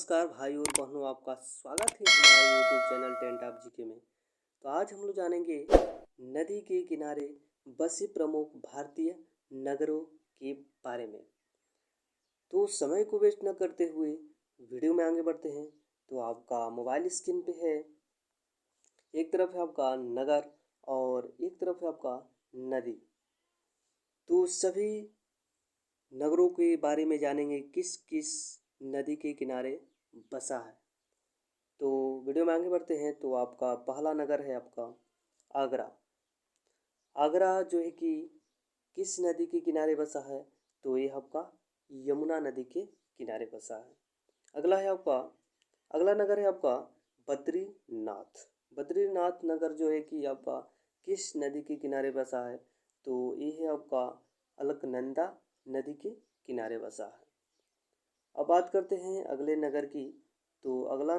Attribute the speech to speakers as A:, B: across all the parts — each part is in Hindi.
A: नमस्कार भाई और बहनों, आपका स्वागत है हमारे YouTube channel tent of GK में। तो आज हम लोग जानेंगे नदी के किनारे बसे प्रमुख भारतीय नगरों के बारे में। तो समय को वेस्ट न करते हुए वीडियो में आगे बढ़ते हैं। तो आपका मोबाइल स्क्रीन पे है, एक तरफ है आपका नगर और एक तरफ है आपका नदी। तो सभी नगरों के बारे में जानेंगे किस किस नदी के किनारे बसा है। तो वीडियो में आगे बढ़ते हैं। तो आपका पहला नगर है आपका आगरा। आगरा जो है कि किस नदी के किनारे बसा है, तो ये आपका यमुना नदी के किनारे बसा है। अगला नगर है आपका बद्रीनाथ। बद्रीनाथ नगर जो है कि आपका किस नदी के किनारे बसा है, तो ये है आपका अलकनंदा नदी के किनारे बसा है। अब बात करते हैं अगले नगर की। तो अगला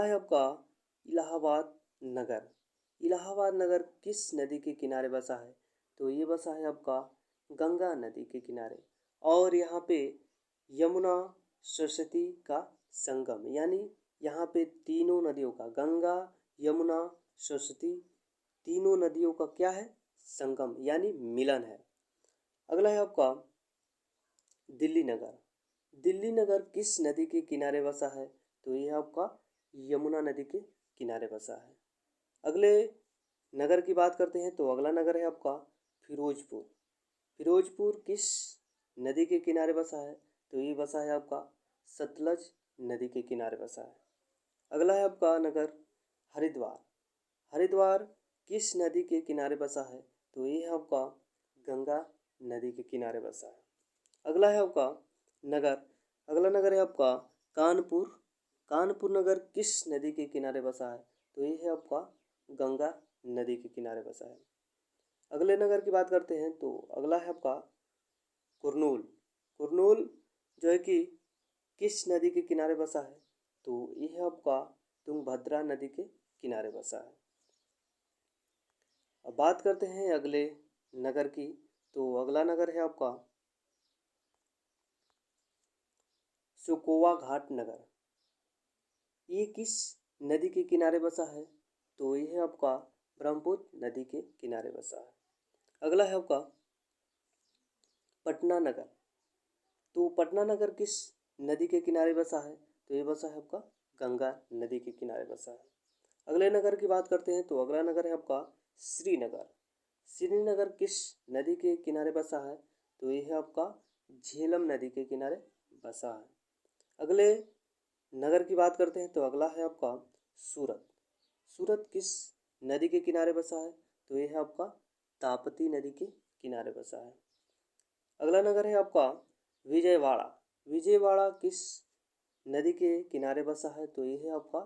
A: है आपका इलाहाबाद नगर। इलाहाबाद नगर किस नदी के किनारे बसा है, तो ये बसा है आपका गंगा नदी के किनारे। और यहाँ पे यमुना सरस्वती का संगम, यानी यहाँ पे तीनों नदियों का, गंगा यमुना सरस्वती, तीनों नदियों का क्या है, संगम यानी मिलन है। अगला है आपका दिल्ली नगर। दिल्ली नगर किस नदी के किनारे बसा है, तो यह आपका यमुना नदी के किनारे बसा है। अगले नगर की बात करते हैं। तो अगला नगर है आपका फिरोजपुर। फिरोजपुर किस नदी के किनारे बसा है, तो ये बसा है आपका सतलज नदी के किनारे बसा है। अगला है आपका नगर हरिद्वार। हरिद्वार किस नदी के किनारे बसा है, तो ये है आपका गंगा नदी के किनारे बसा है। अगला नगर है आपका कानपुर। कानपुर नगर किस नदी के किनारे बसा है, तो ये है आपका गंगा नदी के किनारे बसा है। अगले नगर की बात करते हैं। तो अगला है आपका कुरनूल। कुरनूल जो है कि किस नदी के किनारे बसा है, तो ये है आपका तुंगभद्रा नदी के किनारे बसा है। अब बात करते हैं अगले नगर की। तो अगला नगर है आपका सुकोवा घाट नगर। ये किस नदी के किनारे बसा है, तो ये है आपका ब्रह्मपुत्र नदी के किनारे बसा है। अगला है आपका पटना नगर। तो पटना नगर किस नदी के किनारे बसा है, तो ये बसा है आपका गंगा नदी के किनारे बसा है। अगले नगर की बात करते हैं। तो अगला नगर है आपका श्रीनगर। श्रीनगर किस नदी के किनारे बसा है, तो ये है आपका झेलम नदी के किनारे बसा है। अगले नगर की बात करते हैं। तो अगला है आपका सूरत। सूरत किस नदी के किनारे बसा है, तो ये है आपका ताप्ती नदी के किनारे बसा है। अगला नगर है आपका विजयवाड़ा। विजयवाड़ा किस नदी के किनारे बसा है, तो ये है आपका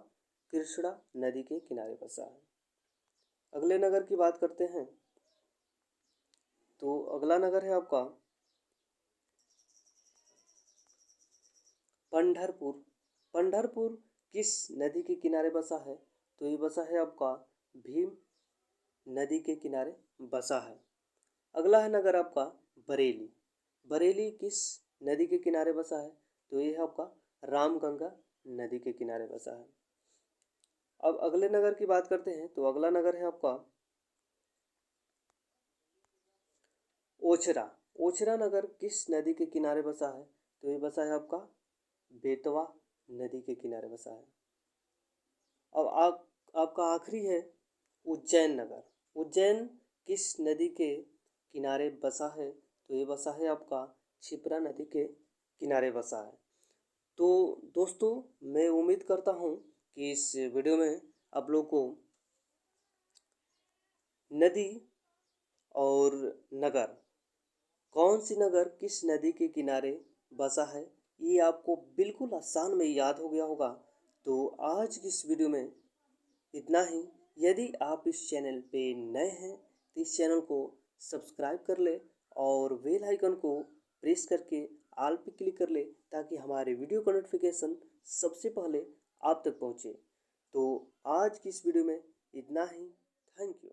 A: कृष्णा नदी के किनारे बसा है। अगले नगर की बात करते हैं। तो अगला नगर है आपका पंढरपुर। पंढरपुर किस नदी के किनारे बसा है, तो ये बसा है आपका भीम नदी के किनारे बसा है। अगला है नगर आपका बरेली। बरेली किस नदी के किनारे बसा है, तो ये है आपका रामगंगा नदी के किनारे बसा है। अब अगले नगर की बात करते हैं। तो अगला नगर है आपका ओछरा। ओछरा नगर किस नदी के किनारे बसा है, तो ये बसा है आपका बेतवा नदी के किनारे बसा है। अब आपका आखिरी है उज्जैन नगर। उज्जैन किस नदी के किनारे बसा है, तो ये बसा है आपका क्षिप्रा नदी के किनारे बसा है। तो दोस्तों, मैं उम्मीद करता हूँ कि इस वीडियो में आप लोग को नदी और नगर, कौन सी नगर किस नदी के किनारे बसा है, ये आपको बिल्कुल आसान में याद हो गया होगा। तो आज की इस वीडियो में इतना ही। यदि आप इस चैनल पे नए हैं, तो इस चैनल को सब्सक्राइब कर ले और बेल आइकन को प्रेस करके ऑल पे क्लिक कर ले, ताकि हमारे वीडियो का नोटिफिकेशन सबसे पहले आप तक पहुँचे। तो आज की इस वीडियो में इतना ही। Thank you.